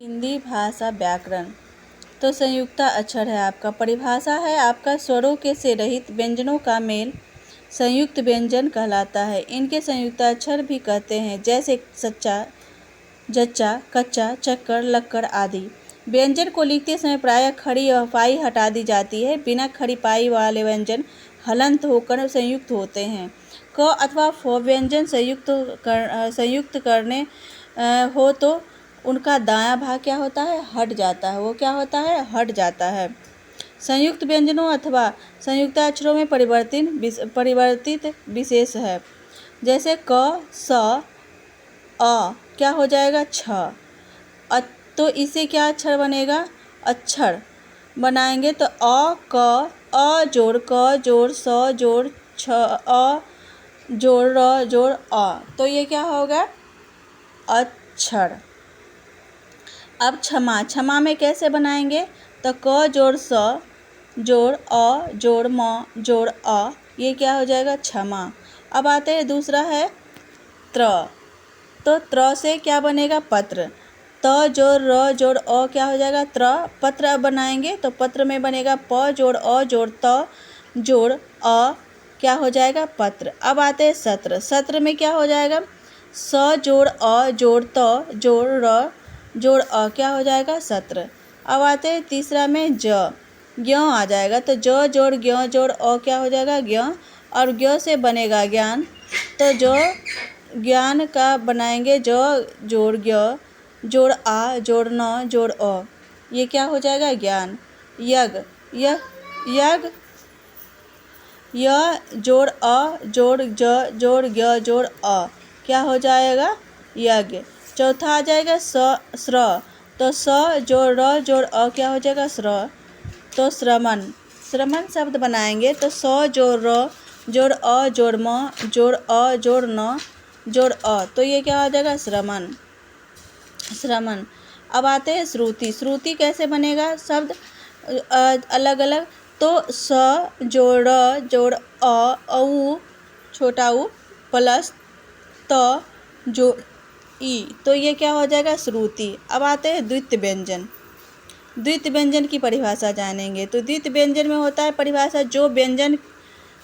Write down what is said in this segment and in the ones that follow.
हिंदी भाषा व्याकरण। तो संयुक्ता अक्षर है आपका। परिभाषा है आपका स्वरों के से रहित व्यंजनों का मेल संयुक्त व्यंजन कहलाता है। इनके संयुक्ताक्षर भी कहते हैं, जैसे सच्चा, जच्चा, कच्चा, चक्कर, लक्कड़ आदि। व्यंजन को लिखते समय प्रायः खड़ी और पाई हटा दी जाती है। बिना खड़ी पाई वाले व्यंजन हलंत होकर संयुक्त होते हैं। क अथवा फ व्यंजन संयुक्त करने हो तो उनका दायां भाग क्या होता है, हट जाता है। वो क्या होता है, हट जाता है। संयुक्त व्यंजनों अथवा संयुक्ताक्षरों में परिवर्तित विशेष है, जैसे क, स, अ क्या हो जाएगा, छ। तो इसे क्या अक्षर बनेगा, अक्षर बनाएंगे तो अ, क, अ जोड़ क जोड़ स जोड़ छ, अ जोड़ र जोड़ अ, तो ये क्या होगा, अक्षर। अब क्षमा, क्षमा में कैसे बनाएंगे, तो क जोड़ स जोड़ अ जोड़ म जोड़ अ, ये क्या हो जाएगा, क्षमा। अब आते हैं दूसरा है त्र। तो त्र से क्या बनेगा, पत्र। त जोड़ र जोड़ अ क्या हो जाएगा, त्र। पत्र अब बनाएंगे तो पत्र में बनेगा प जोड़ अ जोड़ त जोड़ अ, क्या हो जाएगा, पत्र। अब आते हैं सत्र। सत्र में क्या हो जाएगा, स जोड़ अ जोड़ त जोड़ र जोड़ अ, क्या हो जाएगा, सत्र। अब आते हैं तीसरा में ज, ज्ञ आ जाएगा तो ज जोड़ ज्ञ जोड़ अ क्या हो जाएगा, ज्ञ। और ज्ञ से बनेगा ज्ञान, तो जो ज्ञान का बनाएंगे ज जोड़ ज्ञ जोड़ आ जोड़ न जोड़ अ, ये क्या हो जाएगा, ज्ञान। यज्ञ, यज्ञ य जोड़ अ जोड़ ज जोड़ ज्ञ जोड़ अ, क्या हो जाएगा, यज्ञ। चौथा आ जाएगा स्र। तो स जोड़ र जोड़ अ क्या हो जाएगा, स्र। तो श्रमण, श्रमण शब्द बनाएंगे तो स जोड़ र जोड़ अ जोड़ म जोड़ अ जोड़ न जोड़ अ, तो ये क्या हो जाएगा, श्रमण, श्रमण। अब आते हैं श्रुति। श्रुति कैसे बनेगा, शब्द अलग अलग। तो स जोड़ र जोड़ अ औ छोटा ऊ प्लस त जोड़ ई, तो ये क्या हो जाएगा, श्रुति। अब आते हैं द्वितीय व्यंजन। द्वितीय व्यंजन की परिभाषा जानेंगे। तो द्वितीय व्यंजन में होता है परिभाषा, जो व्यंजन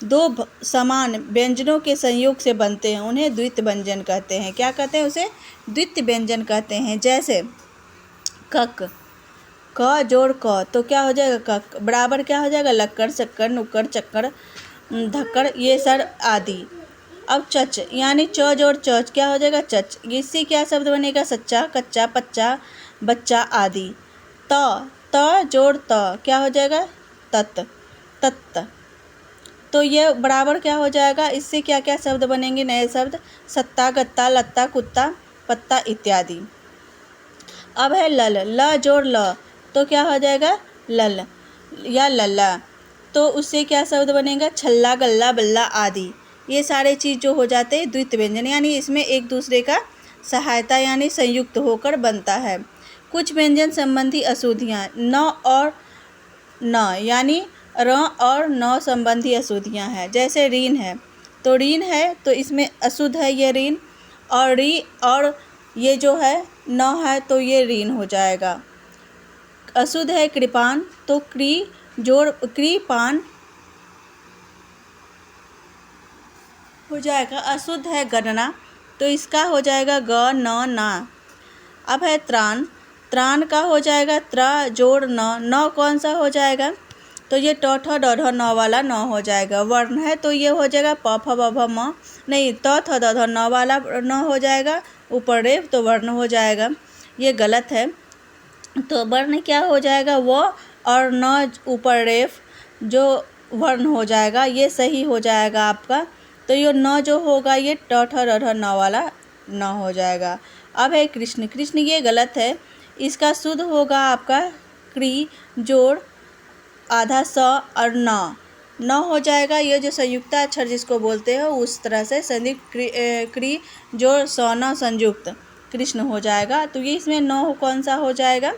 दो समान व्यंजनों के संयोग से बनते हैं उन्हें द्वितीय व्यंजन कहते हैं। क्या कहते हैं, उसे द्वितीय व्यंजन कहते हैं। जैसे कक, क जोड़ क तो क्या हो जाएगा, कक बराबर क्या हो जाएगा, लक्कड़ शक्कर नुक्कड़ चक्कर धक्कड़ ये सर आदि। अब चच यानी च जोड़ चच क्या हो जाएगा, चच। इससे क्या शब्द बनेगा, सच्चा कच्चा पच्चा बच्चा आदि। त जोड़ त क्या हो जाएगा, तत् तत्त। तो ये बराबर क्या हो जाएगा, इससे क्या क्या शब्द बनेंगे, नए शब्द, सत्ता गत्ता लत्ता कुत्ता पत्ता इत्यादि। अब है लल, ल जोड़ ल तो क्या हो जाएगा, लल या लल्ला। तो उससे क्या शब्द बनेगा, छल्ला गल्ला बल्ला आदि। ये सारे चीज़ जो हो जाते हैं द्वितीय व्यंजन, यानी इसमें एक दूसरे का सहायता यानी संयुक्त होकर बनता है। कुछ व्यंजन संबंधी अशुद्धियाँ न और न यानी र और न संबंधी अशुद्धियाँ हैं। जैसे ऋण है, तो ऋण है तो इसमें अशुद्ध है ये ऋण, और री और ये जो है न है तो ये ऋण हो जाएगा। अशुद्ध है कृपान, तो क्री जोड़ कृपान हो जाएगा। अशुद्ध है गणना, तो इसका हो जाएगा ग न ना। अब है त्राण, त्राण का हो जाएगा त्र जोड़ न कौन सा हो जाएगा, तो ये ट ठ ड ढ न वाला न हो जाएगा। वर्ण है तो ये हो जाएगा प फ ब भ म, नहीं त थ द ध न वाला न हो जाएगा, ऊपर रेफ तो वर्ण हो जाएगा, ये गलत है। तो वर्ण क्या हो जाएगा, व और न ऊपर रेफ जो वर्ण हो जाएगा, ये सही हो जाएगा आपका। तो ये न जो होगा ये ट ठ ड ढ न वाला न हो जाएगा। अब है कृष्ण, कृष्ण ये गलत है, इसका शुद्ध होगा आपका क्री जोड़ आधा स और न हो जाएगा। ये जो संयुक्ताक्षर जिसको बोलते हैं उस तरह से संयुक्त क्री जोड़ स न संयुक्त कृष्ण हो जाएगा। तो ये इसमें न कौन सा हो जाएगा,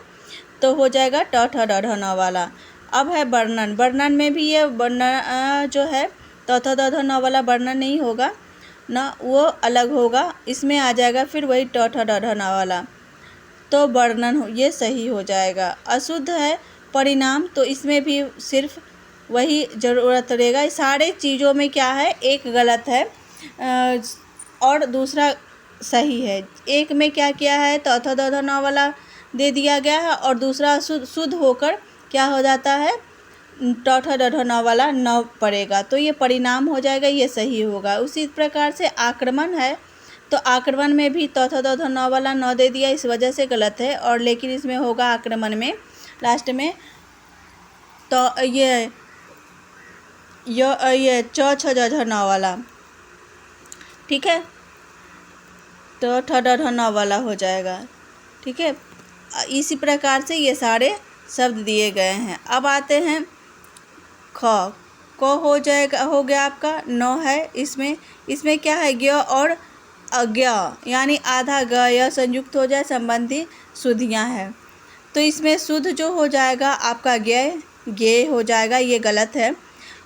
तो हो जाएगा ट ठ ड ढ न वाला। अब है वर्णन, वर्णन में भी ये वर्ण जो है त थ द ध न वाला वर्णन नहीं होगा ना, वो अलग होगा, इसमें आ जाएगा फिर वही ट ठ ड ढ न वाला। तो वर्णन हो, ये सही हो जाएगा। अशुद्ध है परिणाम, तो इसमें भी सिर्फ वही ज़रूरत रहेगा। सारे चीज़ों में क्या है, एक गलत है और दूसरा सही है। एक में क्या किया है, तो अथ द न वाला दे दिया गया है और दूसरा शुद्ध होकर क्या हो जाता है, ट ठ ड ढ न वाला न पड़ेगा, तो ये परिणाम हो जाएगा, ये सही होगा। उसी प्रकार से आक्रमण है, तो आक्रमण में भी त थ द ध न वाला न दे दिया, इस वजह से गलत है। और लेकिन इसमें होगा आक्रमण में लास्ट में तो ये च छ ज झ न वाला, ठीक है, तो ठ ड ढ न वाला हो जाएगा, ठीक है। इसी प्रकार से ये सारे शब्द दिए गए हैं। अब आते हैं ख। क हो जाएगा, हो गया आपका, न है इसमें क्या है, ज्ञ और अज्ञ यानी आधा ग य संयुक्त हो जाए, संबंधी शुद्धियाँ हैं। तो इसमें शुद्ध जो हो जाएगा आपका ज्ञ हो जाएगा, ये गलत है।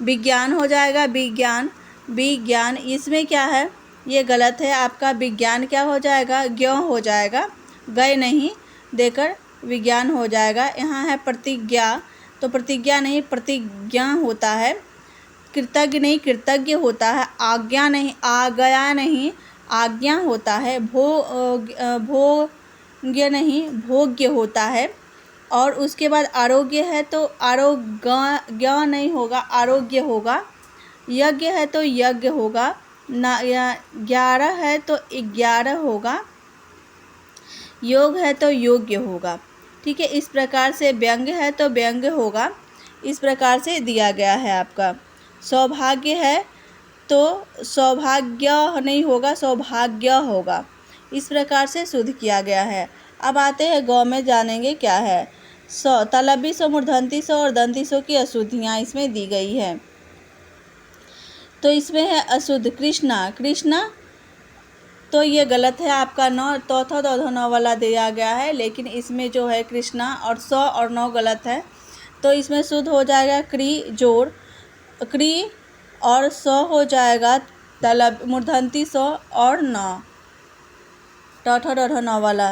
विज्ञान हो जाएगा, विज्ञान इसमें क्या है, ये गलत है आपका। विज्ञान क्या हो जाएगा, ज्ञ हो जाएगा, गए नहीं देकर विज्ञान हो जाएगा। यहाँ है प्रतिज्ञा, तो प्रतिज्ञा नहीं प्रतिज्ञा होता है। कृतज्ञ नहीं कृतज्ञ होता है। आज्ञा नहीं आज्ञा नहीं आज्ञा होता है। भोग्य नहीं भोग्य होता है। और उसके बाद आरोग्य है तो आरोग्य नहीं होगा, आरोग्य होगा। यज्ञ है तो यज्ञ होगा। 11 है तो 11 होगा। योग है तो योग्य होगा, ठीक है। इस प्रकार से व्यंग्य है तो व्यंग्य होगा, इस प्रकार से दिया गया है आपका। सौभाग्य है तो सौभाग्य नहीं होगा, सौभाग्य होगा, इस प्रकार से शुद्ध किया गया है। अब आते हैं गौ में, जानेंगे क्या है। तलबी सो, मूर्धन्ती सो और दंती सो की अशुद्धियाँ इसमें दी गई है। तो इसमें है अशुद्ध कृष्णा, तो ये गलत है आपका। न तो थ द न वाला दिया गया है, लेकिन इसमें जो है कृष्णा और स और न गलत है, तो इसमें शुद्ध हो जाएगा क्री जोड़, क्री और स हो जाएगा तलब मूर्धन्ती स और न, ट ठ ड ढ न वाला।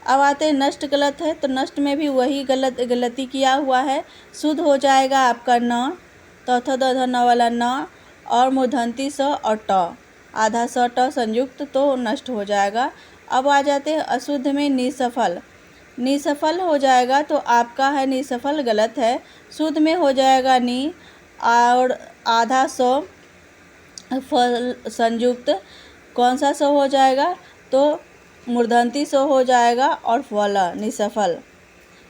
अब आते हैं नष्ट गलत है, तो नष्ट में भी वही गलती किया हुआ है। शुद्ध हो जाएगा आपका न, त थ द ध न वाला न और मूर्धन्ती स और ट, आधा स ट संयुक्त, तो नष्ट हो जाएगा। अब आ जाते हैं अशुद्ध में निसफल हो जाएगा, तो आपका है निसफल गलत है। शुद्ध में हो जाएगा नी और आधा स फल संयुक्त, कौन सा स हो जाएगा, तो मूर्धन्ती स हो जाएगा और फल निसफल।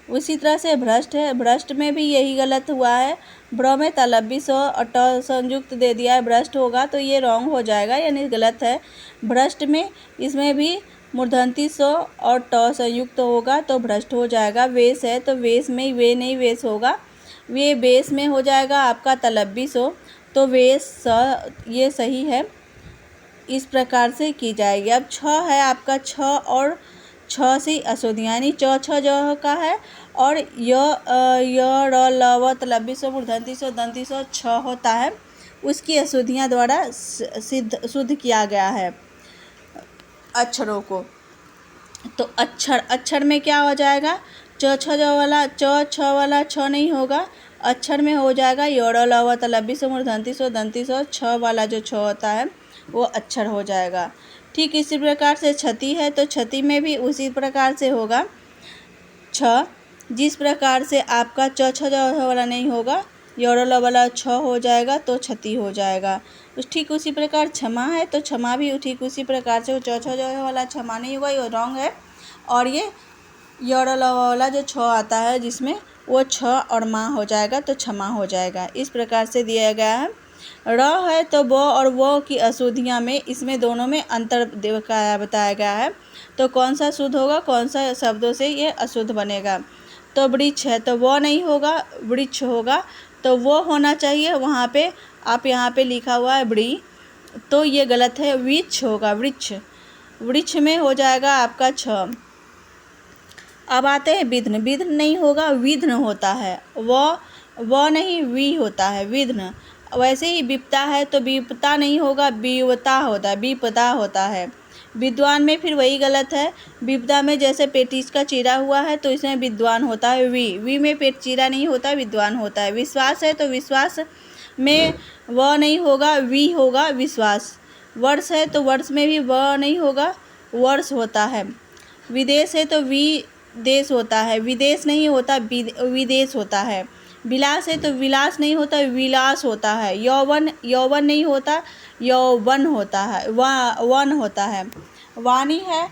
उसी तरह से भ्रष्ट है, भ्रष्ट में भी यही गलत हुआ है। भ्र में तलबी स और ट संयुक्त दे दिया है, भ्रष्ट होगा, तो ये रॉन्ग हो जाएगा, यानी गलत है। भ्रष्ट में इसमें भी मूर्धन्ती स और ट संयुक्त होगा, तो भ्रष्ट हो जाएगा। वेश है तो वेश में वे नहीं वेश होगा, वे बेस में हो जाएगा आपका तलबी सो, तो वेश स ये सही है। इस प्रकार से की जाएगी। अब छ है आपका, छ और छ से अशुद्धियाँ, यानी च छ ज का है और य र ल व तलबी सो मूर्धन्ती सो दंती सो छ होता है, उसकी अशुद्धियाँ द्वारा शुद्ध किया गया है अक्षरों को। तो अक्षर में क्या हो जाएगा, च छ ज वाला छ नहीं होगा, अक्षर में हो जाएगा य र ल व तलबी सो मूर्धन्ती सो दंती सो छ वाला जो छ होता है वो अक्षर हो जाएगा। ठीक इसी प्रकार से क्षति है, तो क्षति में भी उसी प्रकार से होगा छ, जिस प्रकार से आपका च छ ज वाला नहीं होगा, य र ल वाला छ हो जाएगा, तो क्षति हो जाएगा। ठीक उसी प्रकार क्षमा है, तो क्षमा भी ठीक उसी प्रकार से च छ ज वाला क्षमा नहीं होगा, ये रॉन्ग है। और ये य र ल वाला जो छ आता है जिसमें वो छ और माँ हो जाएगा, तो क्षमा हो जाएगा। इस प्रकार से दिया गया है। र है तो ब और वो की अशुद्धियाँ में इसमें दोनों में अंतर बताया गया है। तो कौन सा शुद्ध होगा, कौन सा शब्दों से ये अशुद्ध बनेगा। तो वृक्ष है तो वो नहीं होगा, वृक्ष होगा, तो वो होना चाहिए वहाँ पे, आप यहाँ पे लिखा हुआ है वृ, तो ये गलत है, वृक्ष होगा, वृक्ष में हो जाएगा आपका छ। अब आते हैं विघ्न, विघ्न नहीं होगा, विघ्न होता है, वो नहीं वी होता है, विघ्न। वैसे ही विपता है तो विपता नहीं होगा, विपता होता है, विपदा होता है। विद्वान में फिर वही गलत है। विपदा में जैसे पेटिस का चीरा हुआ है तो इसमें विद्वान होता है वी में पेट चीरा नहीं होता, विद्वान होता है। विश्वास है तो विश्वास में व नहीं होगा, वी होगा विश्वास। वर्ष है तो वर्ष में भी व नहीं होगा, वर्ष होता है। विदेश है तो विदेश होता है, विदेश नहीं होता, विदेश होता है। विलास है तो विलास नहीं होता, विलास होता है। यौवन नहीं होता, यौवन होता है, वन होता है। वाणी है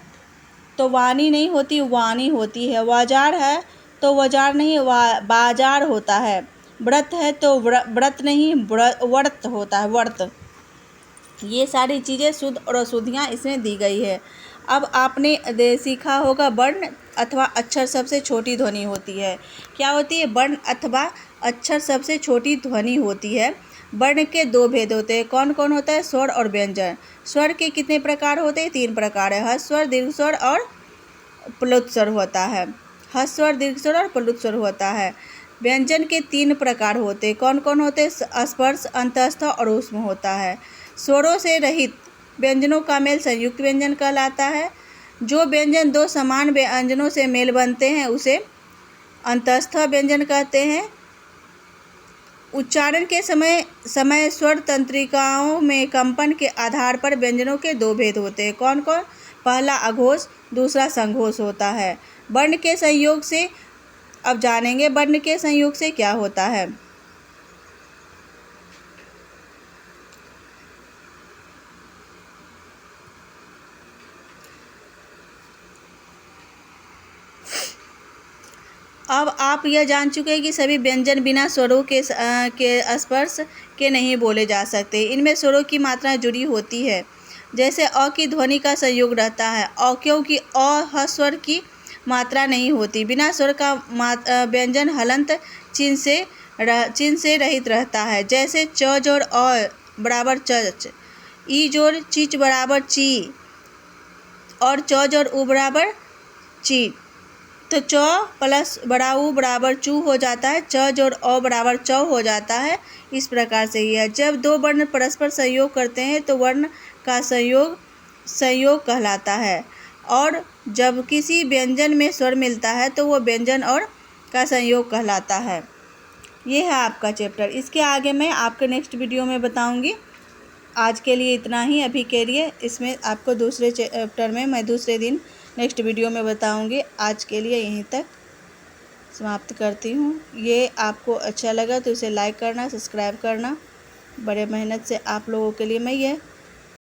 तो वाणी नहीं होती, वाणी होती है। बाजार है तो बाजार नहीं, बाजार होता है। व्रत है तो व्रत नहीं, व्रत होता है, व्रत। ये सारी चीज़ें शुद्ध और अशुद्धियाँ इसमें दी गई है। अब आपने सीखा होगा वर्ण अथवा अक्षर सबसे छोटी ध्वनि होती है। क्या होती है? वर्ण अथवा अक्षर सबसे छोटी ध्वनि होती है। वर्ण के दो भेद होते हैं। कौन कौन होता है? स्वर और व्यंजन। स्वर के कितने प्रकार होते हैं? 3 प्रकार है। ह्रस्व स्वर, दीर्घ स्वर और प्लुत स्वर होता है। ह्रस्व स्वर, दीर्घ स्वर और प्लुत स्वर होता है। व्यंजन के 3 प्रकार होते हैं। कौन कौन होते हैं? स्पर्श, अंतस्थ और ऊष्म होता है। स्वरों से रहित व्यंजनों का मेल संयुक्त व्यंजन कहलाता है। जो व्यंजन 2 समान व्यंजनों से मेल बनते हैं उसे अंतस्थ व्यंजन कहते हैं। उच्चारण के समय स्वर तंत्रिकाओं में कंपन के आधार पर व्यंजनों के 2 भेद होते हैं। कौन कौन? पहला अघोष, दूसरा संघोष होता है। वर्ण के संयोग से अब जानेंगे वर्ण के संयोग से क्या होता है। अब आप यह जान चुके हैं कि सभी व्यंजन बिना स्वरों के स्पर्श के नहीं बोले जा सकते। इनमें स्वरों की मात्रा जुड़ी होती है। जैसे अ की ध्वनि का संयोग रहता है क्योंकि ह स्वर की मात्रा नहीं होती। बिना स्वर का व्यंजन हलंत चिन्ह से रहित रहता है। जैसे च जोड़ अ बराबर च, ई जोड़ चिच बराबर ची और च जोड़ उ बराबर ची। तो च प्लस बड़ा ऊ बराबर चू हो जाता है। च जोड़ अ बराबर चौ हो जाता है। इस प्रकार से ही है। जब 2 वर्ण परस्पर संयोग करते हैं तो वर्ण का संयोग कहलाता है। और जब किसी व्यंजन में स्वर मिलता है तो वो व्यंजन और का संयोग कहलाता है। ये है आपका चैप्टर। इसके आगे मैं आपके नेक्स्ट वीडियो में बताऊंगी। आज के लिए इतना ही अभी के लिए। इसमें आपको दूसरे चैप्टर में मैं दूसरे दिन नेक्स्ट वीडियो में बताऊंगी। आज के लिए यहीं तक समाप्त करती हूँ। ये आपको अच्छा लगा तो इसे लाइक करना, सब्सक्राइब करना। बड़े मेहनत से आप लोगों के लिए मैं ये